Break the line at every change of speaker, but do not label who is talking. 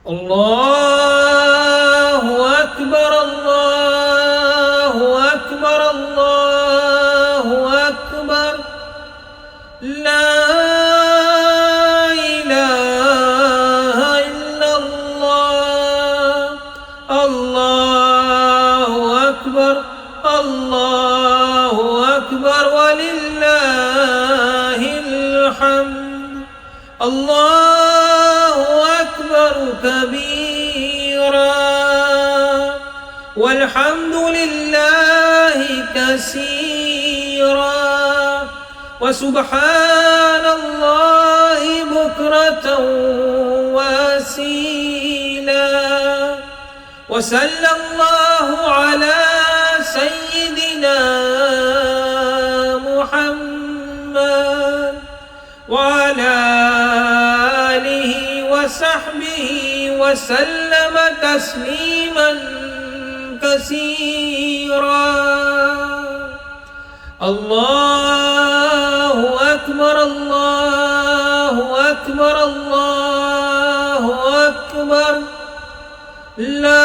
الله أكبر الله أكبر الله أكبر لا إله إلا الله الله أكبر الله أكبر ولله الحمد الله أكبر كبيرا والحمد لله كثيرا وسبحان الله بكرة وأصيلا وصلى الله على سيدنا محمد وعلى آله وصحبه وسلم تسليما كثيرا الله أكبر الله أكبر الله أكبر لا